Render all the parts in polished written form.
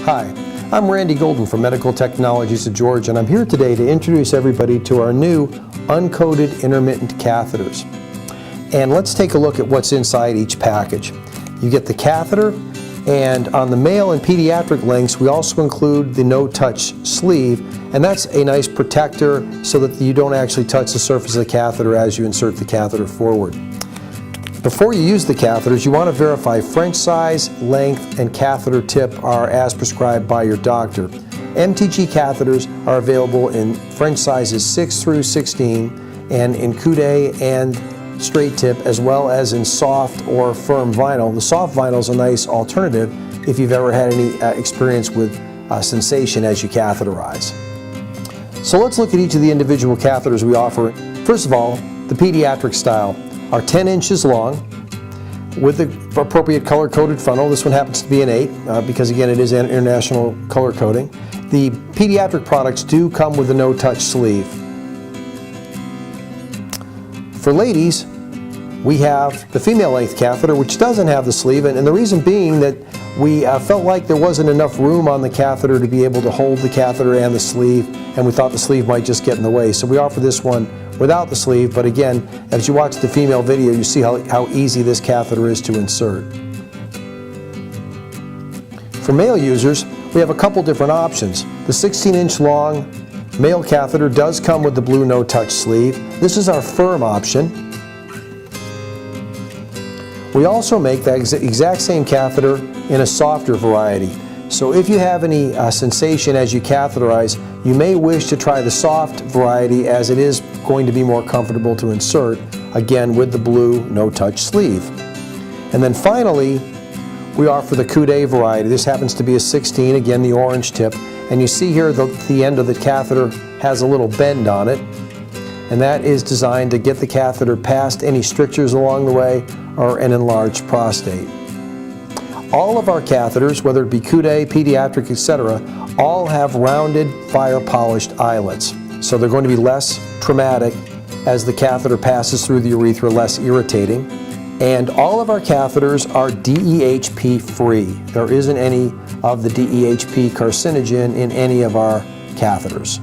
Hi, I'm Randy Golden from Medical Technologies of Georgia, and I'm here today to introduce everybody to our new uncoated intermittent catheters. And let's take a look at what's inside each package. You get the catheter, and on the male and pediatric lengths we also include the no-touch sleeve, and that's a nice protector so that you don't actually touch the surface of the catheter as you insert the catheter forward. Before you use the catheters, you want to verify French size, length, and catheter tip are as prescribed by your doctor. MTG catheters are available in French sizes 6 through 16 and in coude and straight tip, as well as in soft or firm vinyl. The soft vinyl is a nice alternative if you've ever had any experience with sensation as you catheterize. So let's look at each of the individual catheters we offer. First of all, the pediatric style are 10 inches long with the appropriate color-coded funnel. This one happens to be an 8 because again it is an international color coding. The pediatric products do come with a no-touch sleeve. For ladies, we have the female length catheter, which doesn't have the sleeve, and the reason being that we felt like there wasn't enough room on the catheter to be able to hold the catheter and the sleeve, and we thought the sleeve might just get in the way. So we offer this one without the sleeve, but again, as you watch the female video, you see how easy this catheter is to insert. For male users, we have a couple different options. The 16-inch long male catheter does come with the blue no-touch sleeve. This is our firm option. We also make that exact same catheter in a softer variety. So if you have any sensation as you catheterize, you may wish to try the soft variety, as it is going to be more comfortable to insert, again with the blue no-touch sleeve. And then finally, we offer the coude variety. This happens to be a 16, again the orange tip, and you see here the end of the catheter has a little bend on it, and that is designed to get the catheter past any strictures along the way or an enlarged prostate. All of our catheters, whether it be coude, pediatric, etc., all have rounded, fire-polished eyelets. So they're going to be less traumatic as the catheter passes through the urethra, less irritating. And all of our catheters are DEHP free. There isn't any of the DEHP carcinogen in any of our catheters.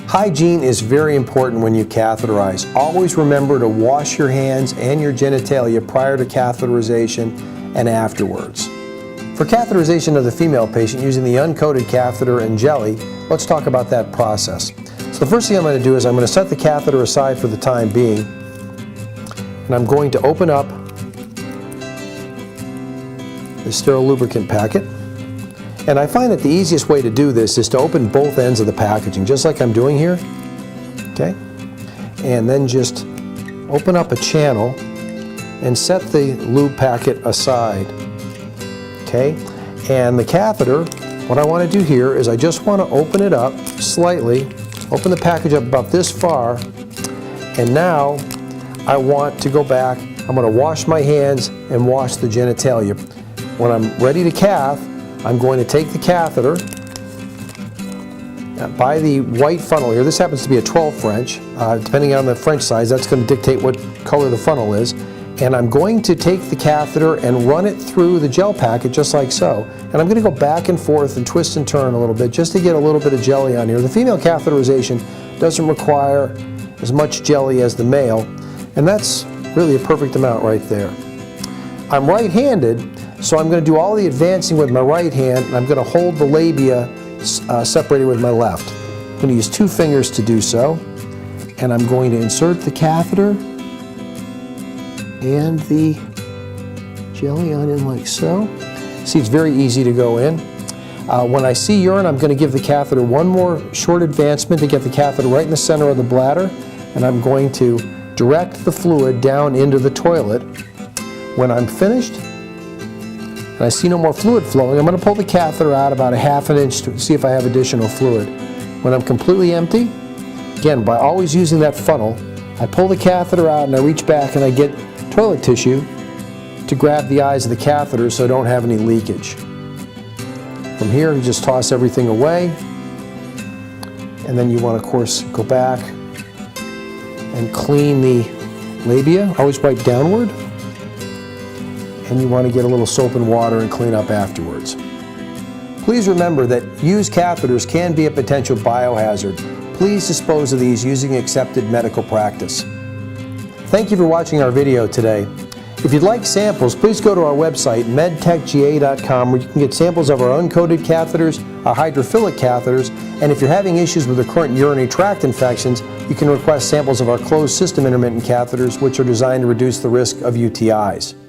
Hygiene is very important when you catheterize. Always remember to wash your hands and your genitalia prior to catheterization and afterwards. For catheterization of the female patient using the uncoated catheter and jelly, let's talk about that process. So the first thing I'm going to do is I'm going to set the catheter aside for the time being, and I'm going to open up the sterile lubricant packet. And I find that the easiest way to do this is to open both ends of the packaging, just like I'm doing here. Okay? And then just open up a channel and set the lube packet aside. Okay? And the catheter, what I want to do here is I just want to open it up slightly, open the package up about this far, and now I want to go back. I'm going to wash my hands and wash the genitalia. When I'm ready to cath, I'm going to take the catheter by the white funnel here. This happens to be a 12 French. Depending on the French size, that's going to dictate what color the funnel is. And I'm going to take the catheter and run it through the gel packet just like so. And I'm going to go back and forth and twist and turn a little bit just to get a little bit of jelly on here. The female catheterization doesn't require as much jelly as the male, and that's really a perfect amount right there. I'm right-handed, so I'm going to do all the advancing with my right hand, and I'm going to hold the labia separated with my left. I'm going to use 2 fingers to do so, and I'm going to insert the catheter and the jelly on in like so. See, it's very easy to go in. When I see urine, I'm going to give the catheter one more short advancement to get the catheter right in the center of the bladder, and I'm going to direct the fluid down into the toilet. When I'm finished, and I see no more fluid flowing, I'm going to pull the catheter out about a ½ an inch to see if I have additional fluid. When I'm completely empty, again, by always using that funnel, I pull the catheter out and I reach back and I get toilet tissue to grab the eyes of the catheter so I don't have any leakage. From here, you just toss everything away, and then you want to, of course, go back and clean the labia. Always wipe downward. And you want to get a little soap and water and clean up afterwards. Please Please remember that used catheters can be a potential biohazard. Please dispose of these using accepted medical practice. Thank you for watching our video today. If you'd like samples, please go to our website, medtechga.com, where you can get samples of our uncoated catheters, our hydrophilic catheters, and if you're having issues with recurrent urinary tract infections, you can request samples of our closed system intermittent catheters, which are designed to reduce the risk of UTIs.